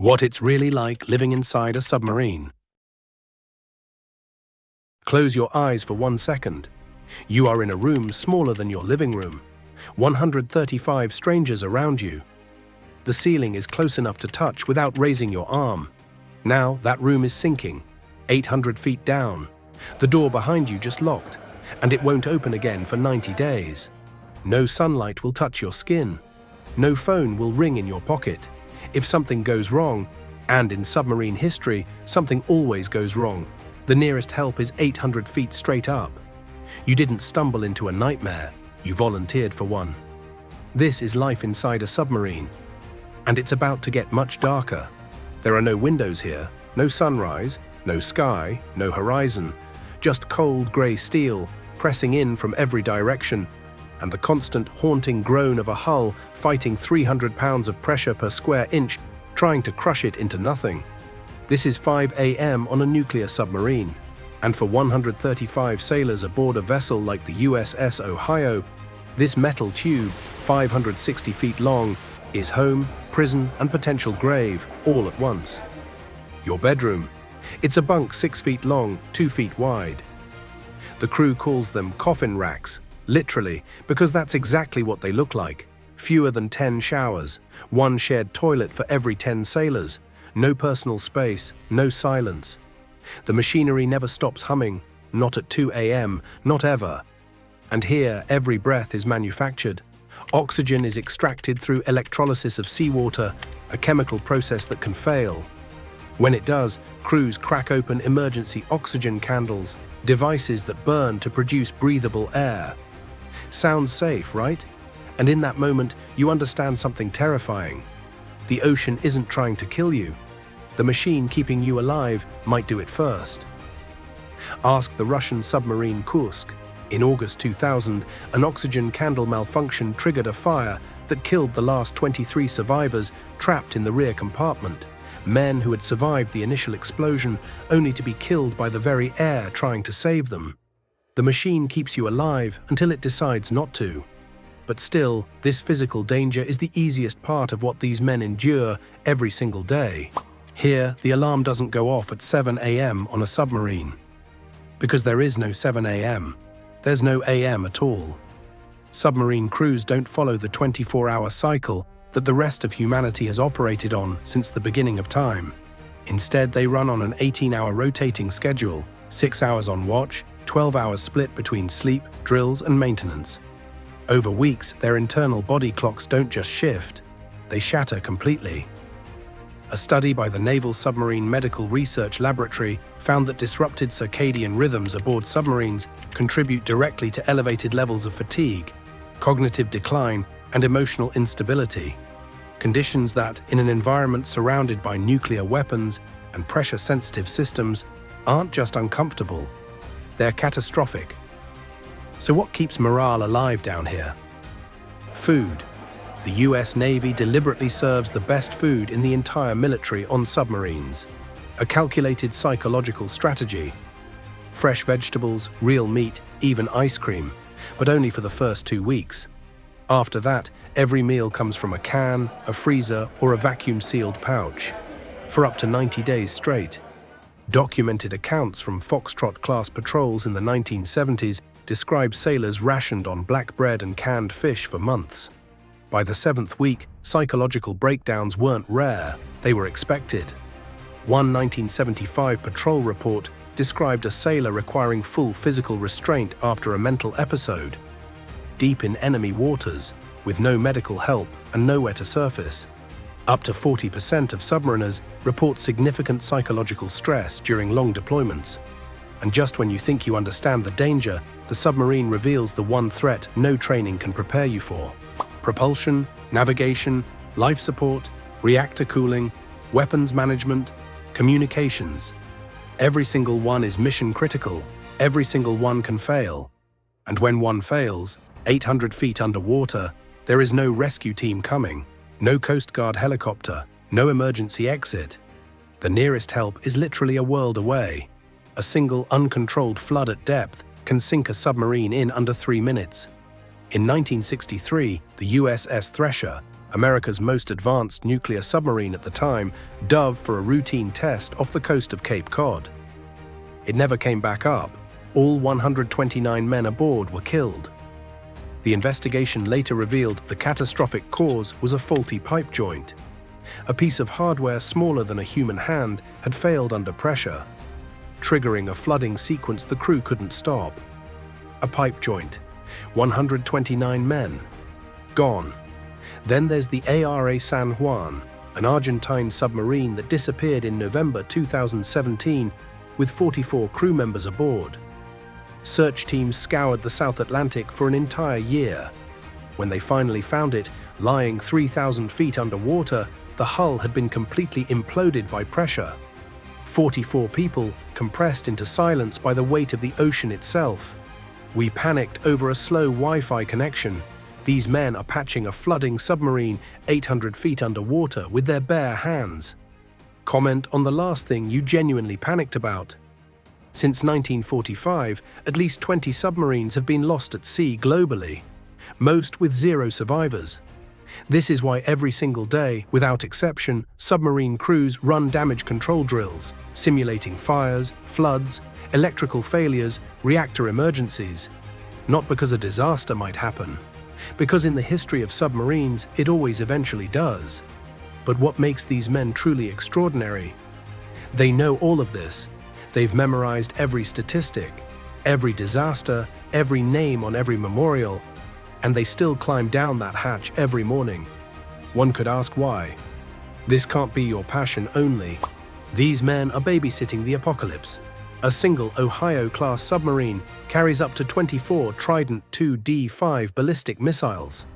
What it's really like living inside a submarine. Close your eyes for 1 second. You are in a room smaller than your living room. 135 strangers around you. The ceiling is close enough to touch without raising your arm. Now that room is sinking, 800 feet down. The door behind you just locked, and it won't open again for 90 days. No sunlight will touch your skin. No phone will ring in your pocket. If something goes wrong, and in submarine history, something always goes wrong, the nearest help is 800 feet straight up. You didn't stumble into a nightmare, you volunteered for one. This is life inside a submarine, and it's about to get much darker. There are no windows here, no sunrise, no sky, no horizon, just cold grey steel pressing in from every direction, and the constant haunting groan of a hull fighting 300 pounds of pressure per square inch, trying to crush it into nothing. This is 5 a.m. on a nuclear submarine, and for 135 sailors aboard a vessel like the USS Ohio, this metal tube, 560 feet long, is home, prison, and potential grave all at once. Your bedroom. It's a bunk 6 feet long, 2 feet wide. The crew calls them coffin racks, literally, because that's exactly what they look like. Fewer than 10 showers, one shared toilet for every 10 sailors, no personal space, no silence. The machinery never stops humming, not at 2 a.m., not ever. And here, every breath is manufactured. Oxygen is extracted through electrolysis of seawater, a chemical process that can fail. When it does, crews crack open emergency oxygen candles, devices that burn to produce breathable air. Sounds safe, right? And in that moment, you understand something terrifying. The ocean isn't trying to kill you. The machine keeping you alive might do it first. Ask the Russian submarine Kursk. In August 2000, an oxygen candle malfunction triggered a fire that killed the last 23 survivors trapped in the rear compartment. Men who had survived the initial explosion only to be killed by the very air trying to save them. The machine keeps you alive until it decides not to. But still, this physical danger is the easiest part of what these men endure every single day. Here, the alarm doesn't go off at 7 a.m. on a submarine. Because there is no 7 a.m. There's no a.m. at all. Submarine crews don't follow the 24-hour cycle that the rest of humanity has operated on since the beginning of time. Instead, they run on an 18-hour rotating schedule, 6 hours on watch, 12 hours split between sleep, drills, and maintenance. Over weeks, their internal body clocks don't just shift, they shatter completely. A study by the Naval Submarine Medical Research Laboratory found that disrupted circadian rhythms aboard submarines contribute directly to elevated levels of fatigue, cognitive decline, and emotional instability. Conditions that, in an environment surrounded by nuclear weapons and pressure-sensitive systems, aren't just uncomfortable, they're catastrophic. So what keeps morale alive down here? Food. The US Navy deliberately serves the best food in the entire military on submarines. A calculated psychological strategy. Fresh vegetables, real meat, even ice cream, but only for the first 2 weeks. After that, every meal comes from a can, a freezer, or a vacuum-sealed pouch, for up to 90 days straight. Documented accounts from Foxtrot-class patrols in the 1970s describe sailors rationed on black bread and canned fish for months. By the 7th week, psychological breakdowns weren't rare, they were expected. One 1975 patrol report described a sailor requiring full physical restraint after a mental episode. Deep in enemy waters, with no medical help and nowhere to surface. Up to 40% of submariners report significant psychological stress during long deployments. And just when you think you understand the danger, the submarine reveals the one threat no training can prepare you for. Propulsion, navigation, life support, reactor cooling, weapons management, communications. Every single one is mission critical, every single one can fail. And when one fails, 800 feet underwater, there is no rescue team coming, no Coast Guard helicopter, no emergency exit. The nearest help is literally a world away. A single uncontrolled flood at depth can sink a submarine in under 3 minutes. In 1963, the USS Thresher, America's most advanced nuclear submarine at the time, dove for a routine test off the coast of Cape Cod. It never came back up. All 129 men aboard were killed. The investigation later revealed the catastrophic cause was a faulty pipe joint. A piece of hardware smaller than a human hand had failed under pressure, triggering a flooding sequence the crew couldn't stop. A pipe joint. 129 men. Gone. Then there's the ARA San Juan, an Argentine submarine that disappeared in November 2017 with 44 crew members aboard. Search teams scoured the South Atlantic for an entire year. When they finally found it, lying 3,000 feet underwater, the hull had been completely imploded by pressure. 44 people compressed into silence by the weight of the ocean itself. We panicked over a slow Wi-Fi connection. These men are patching a flooding submarine 800 feet underwater with their bare hands. Comment on the last thing you genuinely panicked about. Since 1945, at least 20 submarines have been lost at sea globally, most with 0 survivors. This is why every single day, without exception, submarine crews run damage control drills, simulating fires, floods, electrical failures, reactor emergencies. Not because a disaster might happen, because in the history of submarines, it always eventually does. But what makes these men truly extraordinary? They know all of this. They've memorized every statistic, every disaster, every name on every memorial, and they still climb down that hatch every morning. One could ask why. This can't be your passion only. These men are babysitting the apocalypse. A single Ohio-class submarine carries up to 24 Trident II-D5 ballistic missiles.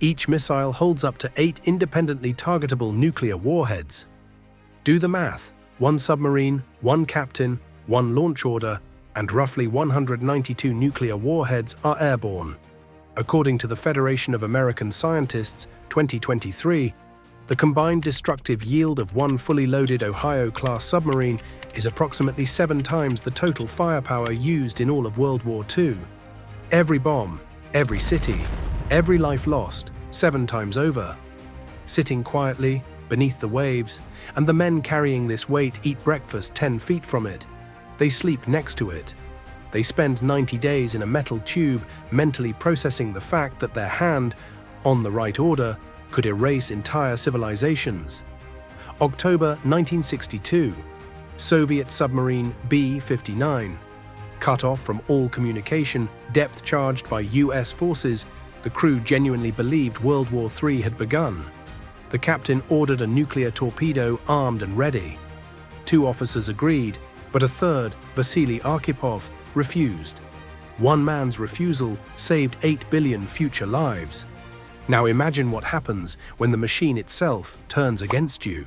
Each missile holds up to 8 independently targetable nuclear warheads. Do the math. 1 submarine, 1 captain, 1 launch order, and roughly 192 nuclear warheads are airborne. According to the Federation of American Scientists, 2023, the combined destructive yield of 1 fully loaded Ohio-class submarine is approximately 7 times the total firepower used in all of World War II. Every bomb, every city, every life lost, 7 times over. Sitting quietly, beneath the waves, and the men carrying this weight eat breakfast 10 feet from it. They sleep next to it. They spend 90 days in a metal tube mentally processing the fact that their hand, on the right order, could erase entire civilizations. October 1962, Soviet submarine B-59. Cut off from all communication, depth-charged by US forces, the crew genuinely believed World War III had begun. The captain ordered a nuclear torpedo armed and ready. 2 officers agreed, but a third, Vasily Arkhipov, refused. One man's refusal saved 8 billion future lives. Now imagine what happens when the machine itself turns against you.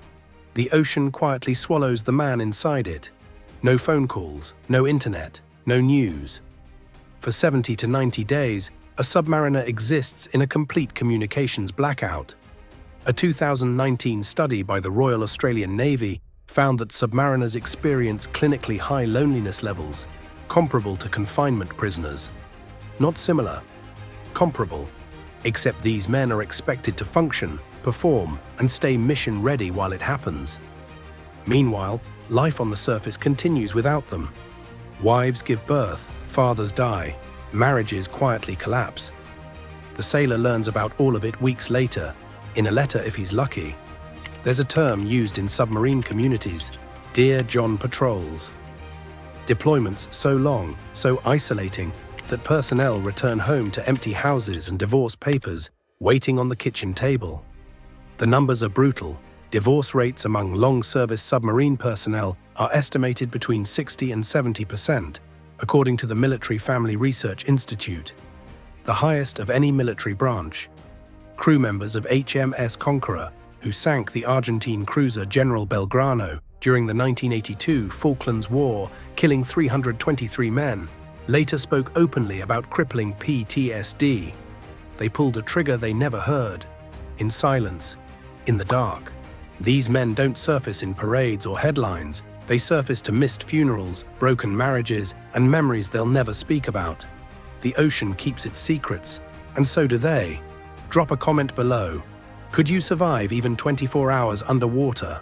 The ocean quietly swallows the man inside it. No phone calls, no internet, no news. For 70 to 90 days, a submariner exists in a complete communications blackout. A 2019 study by the Royal Australian Navy found that submariners experience clinically high loneliness levels, comparable to confinement prisoners. Not similar, comparable, except these men are expected to function, perform, and stay mission-ready while it happens. Meanwhile, life on the surface continues without them. Wives give birth, fathers die, marriages quietly collapse. The sailor learns about all of it weeks later, in a letter if he's lucky. There's a term used in submarine communities, Dear John patrols. Deployments so long, so isolating, that personnel return home to empty houses and divorce papers waiting on the kitchen table. The numbers are brutal. Divorce rates among long-service submarine personnel are estimated between 60 and 70%, according to the Military Family Research Institute, the highest of any military branch. Crew members of HMS Conqueror, who sank the Argentine cruiser General Belgrano during the 1982 Falklands War, killing 323 men, later spoke openly about crippling PTSD. They pulled a trigger they never heard, in silence, in the dark. These men don't surface in parades or headlines. They surface to missed funerals, broken marriages, and memories they'll never speak about. The ocean keeps its secrets, and so do they. Drop a comment below. Could you survive even 24 hours underwater?